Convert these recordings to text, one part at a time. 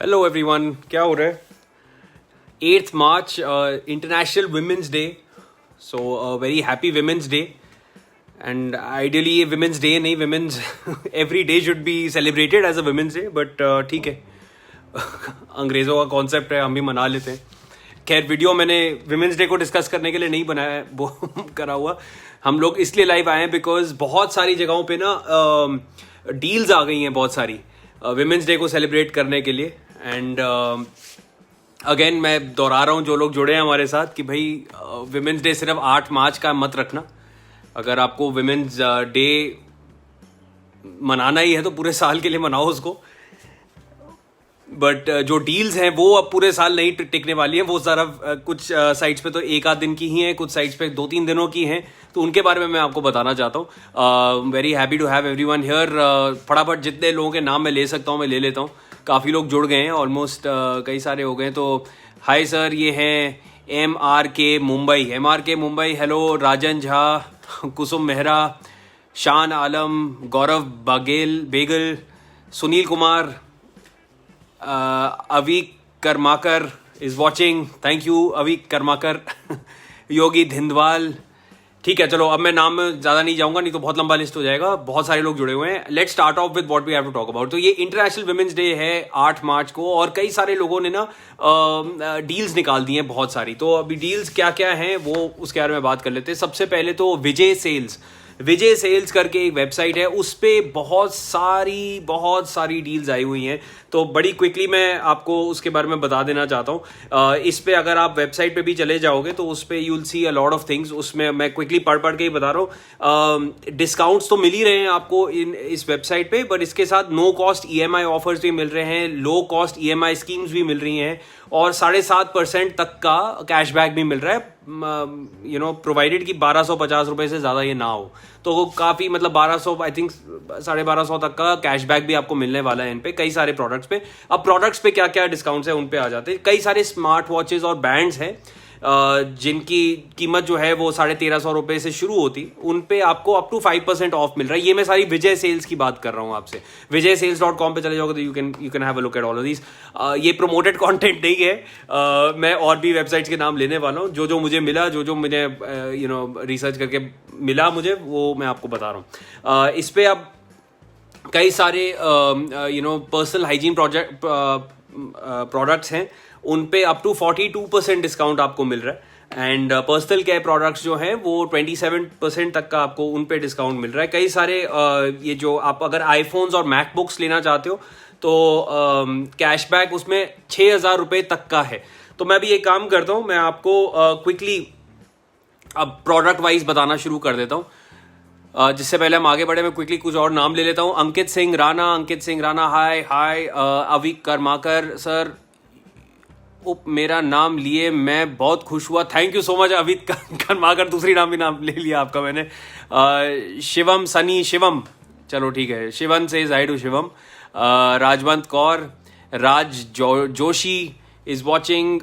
Hello everyone, क्या हो रहा है? 8th March international women's day. So very happy women's day. And ideally ये वुमेंस डे नहीं, women's every day should be celebrated as a women's day, but ठीक है. अंग्रेज़ों का कॉन्सेप्ट है, हम भी मना लेते हैं. खैर, वीडियो मैंने वुमेंस डे को डिस्कस करने के लिए नहीं बनाया है, वो करा हुआ. हम लोग इसलिए लाइव आए हैं बिकॉज बहुत सारी जगहों पे ना डील्स आ गई हैं, बहुत सारी वुमेंस डे को सेलिब्रेट करने के लिए. एंड अगेन मैं दोहरा रहा हूँ जो लोग जुड़े हैं हमारे साथ कि भाई वुमेंस डे सिर्फ 8 मार्च का मत रखना. अगर आपको वुमेंस डे मनाना ही है तो पूरे साल के लिए मनाओ उसको. बट जो डील्स हैं वो अब पूरे साल नहीं टिकने वाली हैं. वो सारा कुछ साइट्स पे तो एक आध दिन की ही हैं, कुछ साइट्स पे 2-3 दिनों की हैं. तो उनके बारे में मैं आपको बताना चाहता हूँ. Very happy to have everyone here. फटाफट जितने लोगों के नाम मैं ले सकता हूँ मैं ले लेता हूँ. काफ़ी लोग जुड़ गए हैं, ऑलमोस्ट कई सारे हो गए. तो हाय सर, ये हैं MRK मुंबई. हेलो राजन झा, कुसुम मेहरा, शान आलम, गौरव बेगल, सुनील कुमार, अवी Karmakar is watching. Thank you अवी कर्माकर. योगी धिंदवाल. ठीक है, चलो अब मैं नाम में ज़्यादा नहीं जाऊंगा, नहीं तो बहुत लंबा लिस्ट हो जाएगा. बहुत सारे लोग जुड़े हुए हैं. Let's start off with what we have to talk about. तो ये इंटरनेशनल वुमेन्स डे है 8 मार्च को, और कई सारे लोगों ने ना डील्स निकाल दी हैं बहुत सारी. तो अभी डील्स क्या क्या हैं वो उसके बारे में बात कर लेते हैं. सबसे पहले तो विजय सेल्स करके एक वेबसाइट है, उस पर बहुत सारी डील्स आई हुई हैं. तो बड़ी क्विकली मैं आपको उसके बारे में बता देना चाहता हूँ. इस पे अगर आप वेबसाइट पे भी चले जाओगे तो उस पे you will see a lot of things. उसमें मैं क्विकली पढ़ के ही बता रहा हूँ. डिस्काउंट्स तो मिल ही रहे हैं आपको इस वेबसाइट पे, बट इसके साथ नो कॉस्ट EMI ऑफर्स भी मिल रहे हैं, लो कॉस्ट EMI स्कीम्स भी मिल रही हैं, और 7.5% तक का कैशबैक भी मिल रहा है. प्रोवाइडेड कि 1250 रुपये से ज़्यादा ये ना हो. तो काफ़ी मतलब 1200, आई थिंक 1250 तक का कैशबैक भी आपको मिलने वाला है इन पे कई सारे प्रोडक्ट्स पे. अब प्रोडक्ट्स पे क्या क्या डिस्काउंट्स है उन पे आ जाते हैं. कई सारे स्मार्ट वॉचेस और बैंड्स हैं जिनकी कीमत जो है वो 1350 रुपये से शुरू होती, उन पे आपको अप टू 5% ऑफ मिल रहा है. ये मैं सारी विजय सेल्स की बात कर रहा हूँ आपसे. vijaysales.com पे चले जाओगे तो you can have a look at all of these. ये प्रोमोटेड कंटेंट नहीं है. मैं और भी वेबसाइट्स के नाम लेने वाला हूँ. जो मुझे मिला, जो मुझे रिसर्च करके मिला मुझे, वो मैं आपको बता रहा हूँ. इस पे अब कई सारे पर्सनल हाइजीन प्रोडक्ट्स हैं, उन पे अप टू 42% डिस्काउंट आपको मिल रहा है. एंड पर्सनल केयर प्रोडक्ट्स जो हैं वो 27% तक का आपको उन पे डिस्काउंट मिल रहा है. कई सारे ये जो आप अगर आईफोन्स और मैकबुक्स लेना चाहते हो तो कैशबैक उसमें 6,000 रुपये तक का है. तो मैं भी एक काम करता हूँ, मैं आपको क्विकली अब प्रोडक्ट वाइज बताना शुरू कर देता हूँ. जिससे पहले हम आगे बढ़े, मैं क्विकली कुछ और नाम ले लेता हूँ. अंकित सिंह राणा, हाय. अवी कर्माकर सर, मेरा नाम लिए मैं बहुत खुश हुआ. थैंक यू सो मच अभी कर्माकर. दूसरी नाम भी ले लिया आपका मैंने. शिवम, चलो ठीक है. शिवन से hi to Shivam. Rajwant Kaur, Joshi is watching.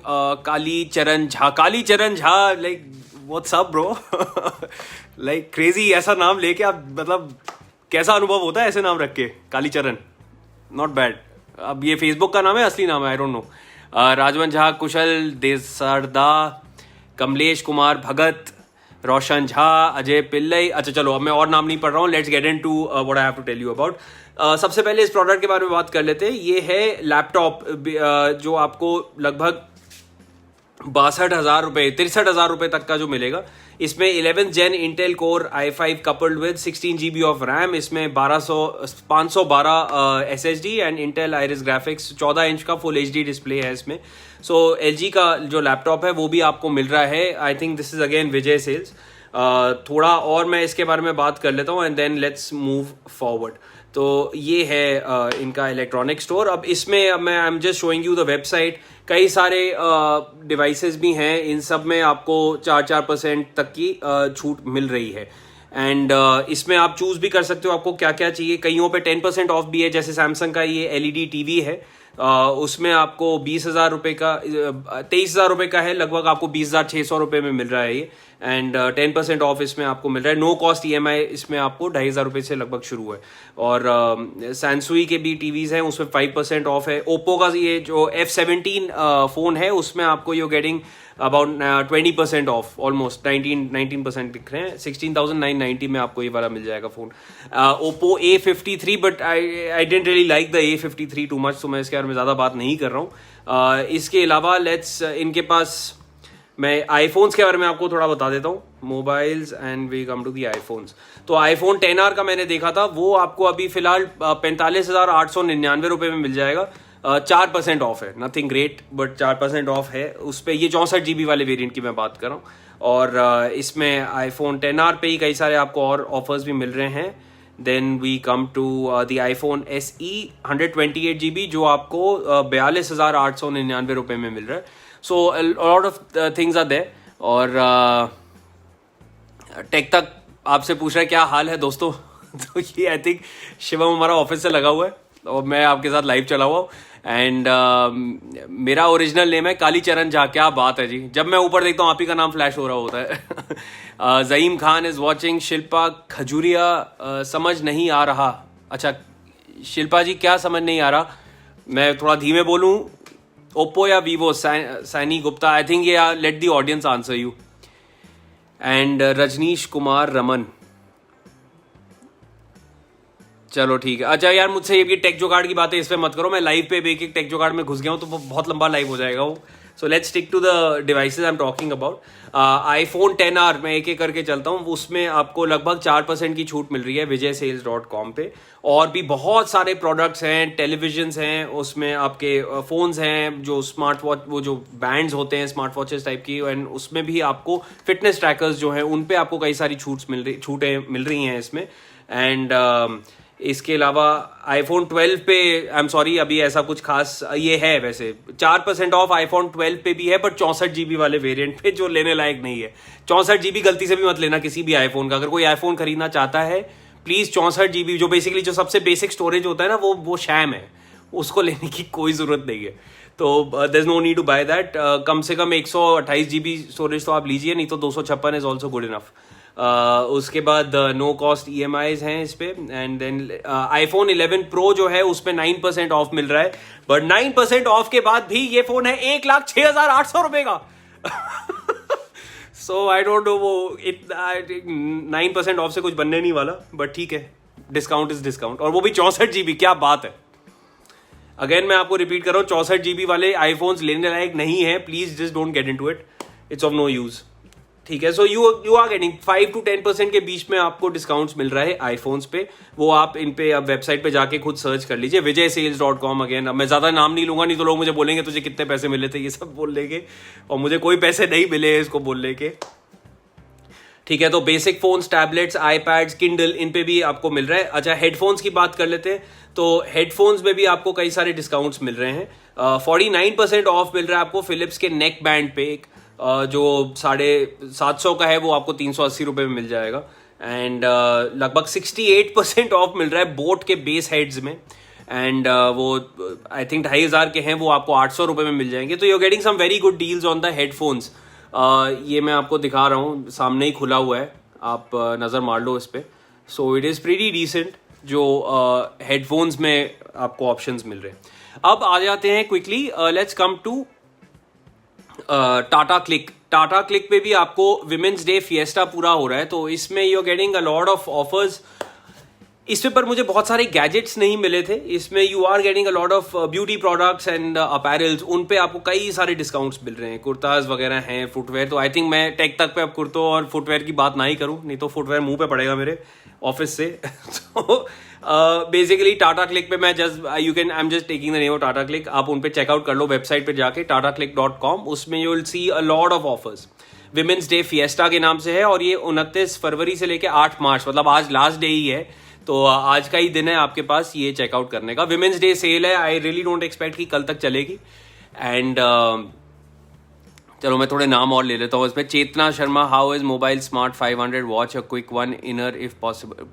Kali Charan Jha, like what's up bro. Like crazy ऐसा नाम लेके आप, मतलब कैसा अनुभव होता है ऐसे नाम रख के? Kalicharan, not bad. अब ये फेसबुक का नाम है, असली नाम है I don't know. Rajwant Jha, Kushal Desarda, Kamlesh Kumar Bhagat, Roshan Jha, Ajay Pillai. अच्छा चलो, अब मैं और नाम नहीं पढ़ रहा हूँ. Let's get into what I have to tell you about. सबसे पहले इस प्रोडक्ट के बारे में बात कर लेते हैं. ये है लैपटॉप जो आपको लगभग 62,000 रुपये, 63,000 रुपये तक का जो मिलेगा. इसमें 11th Gen Intel Core i5 coupled with 16 GB of RAM. इसमें 512 SSD and Intel Iris Graphics 14 inch का फुल HD डिस्प्ले है इसमें. सो LG का जो लैपटॉप है वो भी आपको मिल रहा है. I think this is again Vijay Sales. थोड़ा और मैं इसके बारे में बात कर लेता हूँ and then let's move forward. तो ये है इनका इलेक्ट्रॉनिक स्टोर. अब इसमें मैं I am just showing you the website. कई सारे डिवाइसेस भी हैं, इन सब में आपको 4% तक की छूट मिल रही है. एंड इसमें आप चूज भी कर सकते हो आपको क्या क्या चाहिए. कईयों पे 10% ऑफ भी है, जैसे सैमसंग का ये LED TV है. उसमें आपको 20,000 रुपये का 23,000 रुपये का है, लगभग आपको 20,600 रुपये में मिल रहा है ये. एंड 10% ऑफ इसमें आपको मिल रहा है। नो कॉस्ट EMI इसमें आपको 2,500 रुपये से लगभग शुरू है। और सैमसंग के भी टीवीज़ हैं, उसमें 5% ऑफ है। ओप्पो का ये जो F17 फ़ोन है उसमें आपको you getting about 20% of, almost 19% दिख रहे हैं। 16,990 में आपको ये वाला मिल जाएगा phone. Oppo A53, but I don't really like the A53 too much, तो मैं इसके बारे में ज़्यादा बात नहीं कर रहा हूँ। इसके अलावा इनके पास मैं आईफोन्स के बारे में आपको थोड़ा बता देता हूँ। Mobiles and we come to the iPhones. तो आईफोन 10R का मैंने देखा था, वो आपको अभी फिलहाल 45,899 रुपये में मिल जाएगा। 4% ऑफ है, नथिंग ग्रेट बट 4% ऑफ है उस पर। ये 64 GB वाले वेरिएंट की मैं बात कर रहा हूँ। और इसमें आईफोन 10R पे ही कई सारे आपको और ऑफर्स भी मिल रहे हैं। Then we come to the iPhone SE 128 GB जो आपको 42,899 रुपये में मिल रहा है। So lot of things are there. और टेक तक आपसे पूछ रहा है क्या हाल है दोस्तों। तो ये आई थिंक शिवम हमारा ऑफिस से लगा हुआ है और मैं आपके साथ लाइव चला हुआ हूँ। एंड मेरा ओरिजिनल नेम है कालीचरण झा। क्या बात है जी, जब मैं ऊपर देखता हूँ आप ही का नाम फ्लैश हो रहा होता है। Zaeem Khan is watching. शिल्पा खजूरिया समझ नहीं आ रहा। अच्छा शिल्पा जी क्या समझ नहीं आ रहा, मैं थोड़ा धीमे बोलूँ? ओप्पो या Vivo? Saini Gupta, I think ये let the audience answer you. And Rajneesh Kumar Raman, चलो ठीक है। अच्छा यार मुझसे ये टेक जुगाड़ की बातें इस पे मत करो, मैं लाइव पे एक एक टेक जुगाड़ में घुस गया हूँ तो वो बहुत लंबा लाइव हो जाएगा वो। So let's stick to the devices I am talking about. IPhone 10R मैं एक एक करके चलता हूँ। उसमें आपको लगभग 4% की छूट मिल रही है vijaySales.com पे। और भी बहुत सारे प्रोडक्ट्स हैं, टेलीविजन्स हैं, उसमें आपके फ़ोन्स हैं, जो स्मार्ट वॉच, वो जो बैंड्स होते हैं स्मार्ट वॉचेस टाइप की, एंड उसमें भी आपको फिटनेस ट्रैकर्स जो हैं उन पे आपको कई सारी छूटें मिल रही हैं इसमें। एंड इसके अलावा आईफोन 12 पे आई एम सॉरी अभी ऐसा कुछ खास ये है, वैसे 4% ऑफ आईफोन 12 पे भी है, बट 64 GB वाले वेरिएंट पे जो लेने लायक नहीं है। 64 GB गलती से भी मत लेना किसी भी आईफोन का। अगर कोई आईफोन खरीदना चाहता है प्लीज 64 GB जो बेसिकली जो सबसे बेसिक स्टोरेज होता है ना वो शैम है, उसको लेने की कोई जरूरत नहीं है। तो there is no need to buy that. कम से कम 128 GB स्टोरेज तो आप लीजिए, नहीं तो 256 इज ऑल्सो गुड इनफ। उसके बाद नो कॉस्ट EMIs हैं इस पे। एंड देन आईफोन 11 Pro जो है उस पे 9% ऑफ मिल रहा है, बट 9% ऑफ के बाद भी ये फोन है 1,06,800 रुपए का। सो आई डोंट नो, वो 9% ऑफ से कुछ बनने नहीं वाला, बट ठीक है, डिस्काउंट इज डिस्काउंट, और वो भी 64 GB। क्या बात है। अगेन मैं आपको रिपीट कर रहा हूँ, 64 GB वाले आईफोन्स लेने लायक नहीं है, please just don't get into it, it's of no use. ठीक है। So you are getting 5 to 10% के बीच में आपको डिस्काउंट्स मिल रहा है आईफोन्स पे। वो आप इन पे अब वेबसाइट पे जाके खुद सर्च कर लीजिए, vijaySales.com। अगेन अब मैं ज्यादा नाम नहीं लूंगा, नहीं तो लोग मुझे बोलेंगे तुझे कितने पैसे मिले थे, ये सब बोल लेंगे, और मुझे कोई पैसे नहीं मिले इसको बोलने के। ठीक है। तो basic phones, tablets, iPads, Kindle, इन पे भी आपको मिल रहा है। अच्छा हेडफोन्स की बात कर लेते हैं, तो हेडफोन्स में भी आपको कई सारे डिस्काउंट्स मिल रहे हैं। 49% ऑफ मिल रहा है आपको फिलिप्स के नेक बैंड पे, एक जो 750 का है वो आपको 380 रुपये में मिल जाएगा। एंड लगभग 68% ऑफ मिल रहा है बोट के बेस हेड्स में, एंड वो आई थिंक 2,500 के हैं, वो आपको 800 रुपये में मिल जाएंगे। तो you are getting some very good deals on the headphones. ये मैं आपको दिखा रहा हूँ, सामने ही खुला हुआ है, आप नज़र मार लो इस पर। So it is pretty decent जो हेडफोन्स में आपको ऑप्शंस मिल रहे हैं। अब आ जाते हैं quickly, let's come to Tata Cliq. Tata Cliq पे भी आपको विमेंस डे फिएस्टा पूरा हो रहा है, तो इसमें you are getting a lot of offers. इस पे पर मुझे बहुत सारे गैजेट्स नहीं मिले थे, इसमें you are getting a lot of beauty products and apparels, उन पे आपको कई सारे डिस्काउंट्स मिल रहे हैं। कुर्ताज वगैरह हैं, फुटवेयर, तो आई थिंक मैं टेक तक पे अब कुर्तों और फुटवेयर की बात ना ही करूं, नहीं तो फुटवेयर मुंह पे पड़ेगा मेरे ऑफिस से। तो बेसिकली टाटा क्लिक पे मैं I am just taking the name of Tata click, आप उन पे चेकआउट कर लो वेबसाइट पे जाके tataclick.com। उसमें you will see a lot of offers. Women's day fiesta के नाम से है, और ये 29 फरवरी से लेके 8 मार्च, मतलब आज लास्ट डे ही है, तो आज का ही दिन है आपके पास ये चेकआउट करने का। विमेंस डे सेल है, आई रियली डोंट एक्सपेक्ट कि कल तक चलेगी। एंड चलो मैं थोड़े नाम और ले लेता हूँ इसमें। Chetna Sharma, how is mobile smart 500 watch, a quick one inner if possible,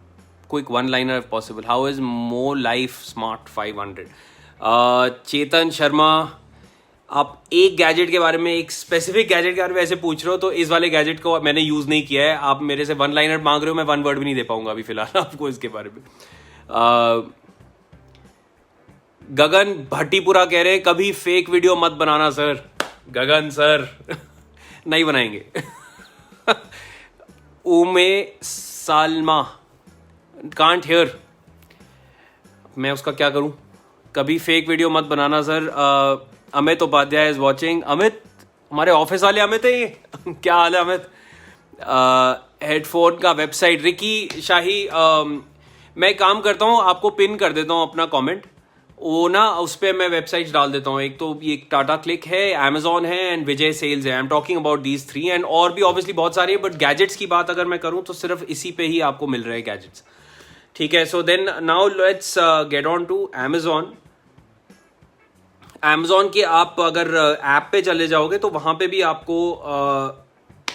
quick one liner if possible, how is मो लाइफ स्मार्ट 500। चेतन शर्मा, आप एक गैजेट के बारे में, एक स्पेसिफिक गैजेट के बारे में ऐसे पूछ रहे हो, तो इस वाले गैजेट को मैंने यूज नहीं किया है। आप मेरे से वन लाइनर मांग रहे हो, मैं वन वर्ड भी नहीं दे पाऊंगा अभी फिलहाल आपको इसके बारे में। गगन भट्टीपुरा कह रहे हैं कभी फेक वीडियो मत बनाना सर। गगन सर नहीं बनाएंगे। उमे सालमा कांट हियर, मैं उसका क्या करूं? कभी फेक वीडियो मत बनाना sir. Amit Upadhyay is watching. Amit हमारे ऑफिस वाले अमित है ये। क्या हाल है अमित? हेडफोन का वेबसाइट रिकी शाही, मैं काम करता हूँ, आपको पिन कर देता हूँ अपना कमेंट, वो ना उस पर मैं वेबसाइट्स डाल देता हूँ। एक तो ये टाटा क्लिक है, अमेजॉन है एंड विजय सेल्स है। आई am talking about these 3 and और भी ऑब्वियसली बहुत सारी है, बट गैजेट्स की बात अगर मैं करूँ तो सिर्फ इसी पे ही आपको मिल रहे हैं गैजेट्स। ठीक है, so then now let's get on to Amazon. Amazon के आप अगर ऐप पे चले जाओगे तो वहां पे भी आपको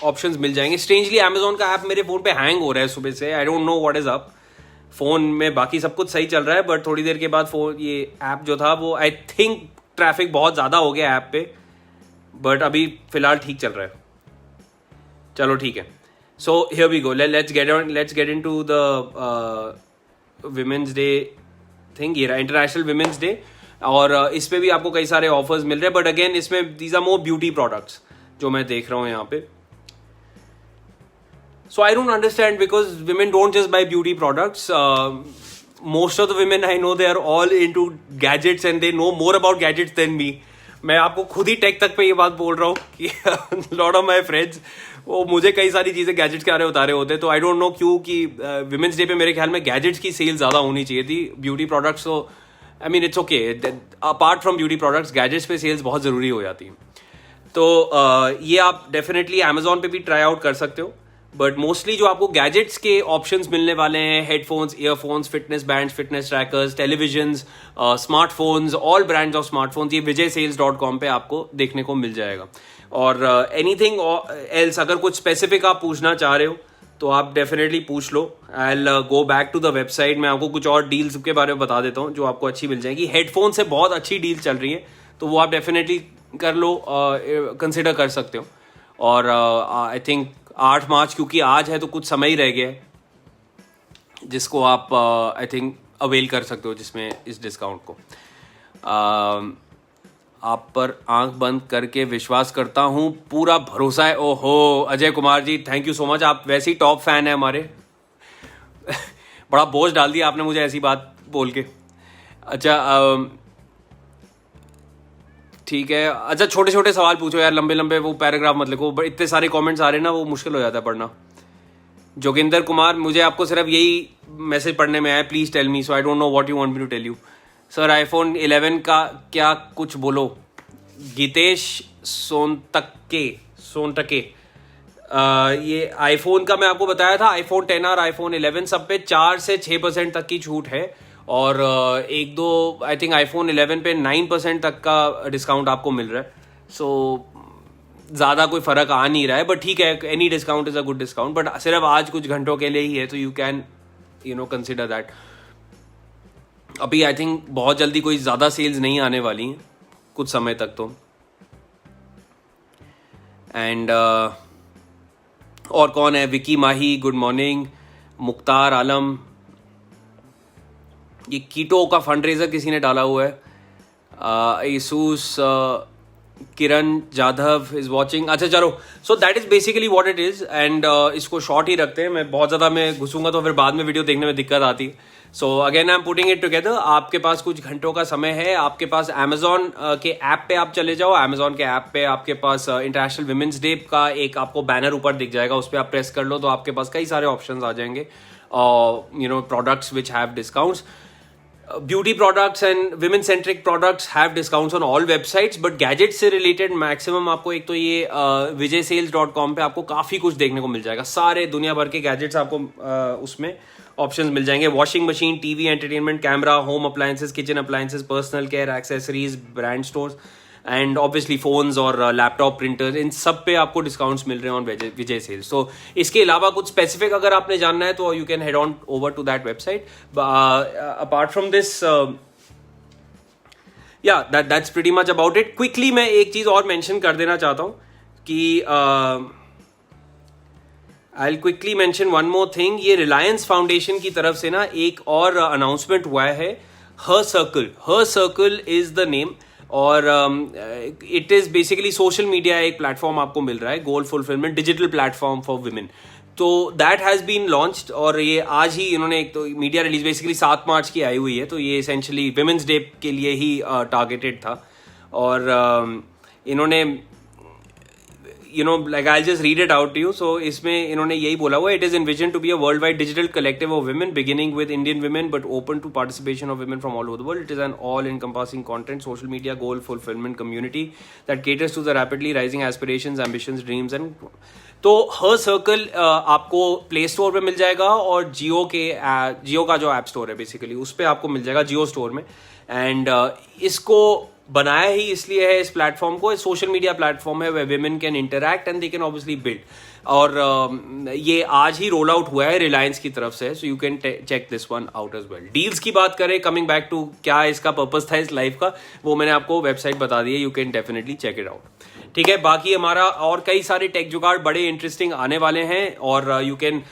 ऑप्शंस मिल जाएंगे। स्ट्रेंजली अमेजॉन का ऐप मेरे फोन पे हैंग हो रहा है सुबह से, आई don't know what is up. Phone में बाकी सब कुछ सही चल रहा है, बट थोड़ी देर के बाद फोन ये ऐप जो था वो आई थिंक ट्रैफिक बहुत ज़्यादा हो गया ऐप पे, बट अभी फिलहाल ठीक चल रहा है। चलो ठीक है, so here we go, let's get into the women's day thing. ये इंटरनेशनल विमेंस डे, और इस पे भी आपको कई सारे ऑफर्स मिल रहे हैं, बट अगेन इसमें these are more beauty products जो मैं देख रहा हूँ यहाँ पे। So I don't understand, because women don't just buy beauty products. Most of the women I know, they are all into gadgets and they know more about gadgets than me. मैं आपको खुद ही टेक तक पे ये बात बोल रहा हूँ कि lot of my friends वो मुझे कई सारी चीज़ें गैजेट्स के बारे में बता रहे होते हैं। तो आई डोंट नो क्यों कि विमेंस डे पे मेरे ख्याल में गैजेट्स की सेल ज़्यादा होनी चाहिए थी। ब्यूटी प्रोडक्ट्स तो I mean it's okay, apart from beauty products gadgets पे सेल्स बहुत ज़रूरी हो जाती हैं। तो ये आप डेफिनेटली अमेजोन पे भी ट्राई आउट कर सकते हो, बट मोस्टली जो आपको गैजेट्स के ऑप्शंस मिलने वाले हैं, headphones, earphones, fitness bands, fitness trackers, televisions, smartphones, all brands of smartphones, ये विजयसेल्स.com पे आपको देखने को मिल जाएगा। और एनीथिंग एल्स अगर कुछ स्पेसिफिक आप पूछना चाह रहे हो तो आप डेफिनेटली पूछ लो। I will go back to the website, मैं आपको कुछ और डील्स के बारे में बता देता हूँ जो आपको अच्छी मिल जाएगी। हेडफोन से बहुत अच्छी डील चल रही है, तो वो आप डेफिनेटली कर लो, कंसिडर कर सकते हो। और आई थिंक 8 मार्च क्योंकि आज है तो कुछ समय ही रह गया है जिसको आप आई थिंक अवेल कर सकते हो, जिसमें इस डिस्काउंट को। आप पर आंख बंद करके विश्वास करता हूँ, पूरा भरोसा है। ओहो Ajay Kumar ji, thank you so much, आप वैसे ही टॉप फैन है हमारे। बड़ा बोझ डाल दिया आपने मुझे ऐसी बात बोल के। अच्छा ठीक है, अच्छा छोटे छोटे सवाल पूछो यार, लंबे लंबे वो पैराग्राफ मत लिखो, इतने सारे कमेंट्स आ रहे हैं ना, वो मुश्किल हो जाता है पढ़ना। जोगिंदर कुमार, मुझे आपको सिर्फ यही मैसेज पढ़ने में आया, please tell me, so I don't know what you want me to tell you. Sir iPhone 11 का क्या कुछ बोलो। गीतेश सोनटके, ये आईफोन का मैं आपको बताया था, आईफोन 10 और आईफोन 11 सब पे 4 से 6% तक की छूट है, और एक दो आई थिंक आईफोन 11 पे 9% तक का डिस्काउंट आपको मिल रहा है। सो ज़्यादा कोई फ़र्क आ नहीं रहा है, बट ठीक है, any discount is a good discount, but सिर्फ आज कुछ घंटों के लिए ही है, तो यू कैन कंसिडर दैट। अभी आई थिंक बहुत जल्दी कोई ज़्यादा सेल्स नहीं आने वाली हैं, कुछ समय तक तो। एंड और कौन है, विकी माही गुड मॉर्निंग, मुख्तार आलम, ये कीटो का फंड रेजर किसी ने डाला हुआ है। Asus Kiran Jadhav is watching. अच्छा चलो, so that is basically what it is, and इसको शॉर्ट ही रखते हैं, मैं बहुत ज़्यादा मैं घुसूंगा तो फिर बाद में वीडियो देखने में दिक्कत आती है। So again I am putting it together, आपके पास कुछ घंटों का समय है, आपके पास अमेजॉन के ऐप पे आप चले जाओ। अमेजॉन के ऐप पे आपके पास इंटरनेशनल विमेंस डे का एक आपको बैनर ऊपर दिख जाएगा, उस पर आप प्रेस कर लो तो आपके पास कई सारे ऑप्शंस आ जाएंगे, products which have discounts. Beauty products and women centric products have discounts on all websites, but gadgets से related maximum आपको एक तो ये vijaysales.com पे आपको काफ़ी कुछ देखने को मिल जाएगा। सारे दुनिया भर के गैजेट्स आपको उसमें ऑप्शंस मिल जाएंगे। Washing machine, TV, entertainment, camera, home appliances, kitchen appliances, personal care accessories, brand stores and obviously phones और लैपटॉप, प्रिंटर्स, इन सब पे आपको डिस्काउंट्स मिल रहे हैं ऑन विजय सेल्स। तो इसके अलावा कुछ स्पेसिफिक अगर आपने जानना है तो you can head on over to that website. Apart from this या that's pretty much about it. Quickly मैं एक चीज और मेंशन कर देना चाहता हूँ कि I quickly mention one more thing. ये रिलायंस फाउंडेशन की तरफ से ना एक और अनाउंसमेंट हुआ है. Her circle is the name, और it is basically social media एक प्लेटफॉर्म आपको मिल रहा है, goal fulfilment digital platform for women. तो दैट हैज़ बीन लॉन्च्ड, और ये आज ही इन्होंने एक तो मीडिया रिलीज बेसिकली 7 मार्च की आई हुई है. तो ये एसेंशली विमेंस डे के लिए ही टारगेटेड था. और इन्होंने like I'll just read it out to you. So इसमें इन्होंने यही बोला हुआ, it is envisioned to be a worldwide digital collective of women beginning with Indian women but open to participation of women from all over the world. It is an all-encompassing content social media goal fulfillment community that caters to the rapidly rising aspirations, ambitions, dreams and तो हर circle आपको play store पे मिल जाएगा, और जियो का जो app store है basically उस पर आपको मिल जाएगा, जियो स्टोर में. एंड इसको बनाया ही इसलिए है, इस प्लेटफॉर्म को, सोशल मीडिया प्लेटफॉर्म है way women can interact and they can obviously build. और ये आज ही रोल आउट हुआ है रिलायंस की तरफ से, so you can check this one out as well. Deals की बात करें, कमिंग बैक टू क्या इसका पर्पस था इस लाइफ का, वो मैंने आपको वेबसाइट बता दी है, you can definitely check it out. ठीक है, बाकी हमारा और कई सारे टेक जुगाड़ बड़े इंटरेस्टिंग आने वाले हैं, और you can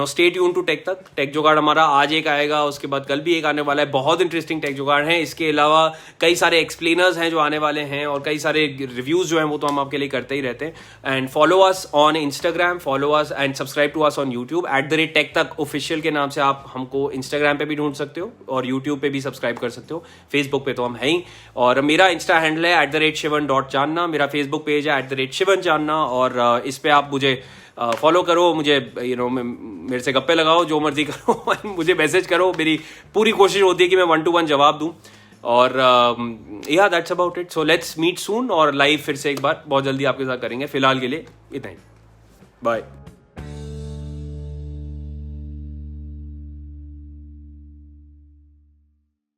stay tune to tech Jugaad हमारा आज एक आएगा, उसके बाद कल भी एक आने वाला है. बहुत इंटरेस्टिंग टेक जुगाड़ हैं. इसके अलावा कई सारे एक्सप्लेनर्स हैं जो आने वाले हैं, और कई सारे रिव्यूज जो हैं वो तो हम आपके लिए करते ही रहते हैं. And follow us on Instagram, follow us and subscribe to us on YouTube @tech official के नाम से. आप हमको इंस्टाग्राम पे भी ढूंढ सकते हो, और यूट्यूब पे भी सब्सक्राइब कर सकते हो. फेसबुक पे तो हम हैं ही, और मेरा इंस्टा हैंडल है @shivan.channa. मेरा फेसबुक पेज है @shivan.channa, और इस पे आप मुझे फॉलो करो, मुझे मेरे से गप्पे लगाओ, जो मर्जी करो, मुझे मैसेज करो. मेरी पूरी कोशिश होती है कि मैं 1-to-1 जवाब दूं. और या that's about it. So let's meet soon, और लाइव फिर से एक बार बहुत जल्दी आपके साथ करेंगे. फिलहाल के लिए इतना ही. बाय.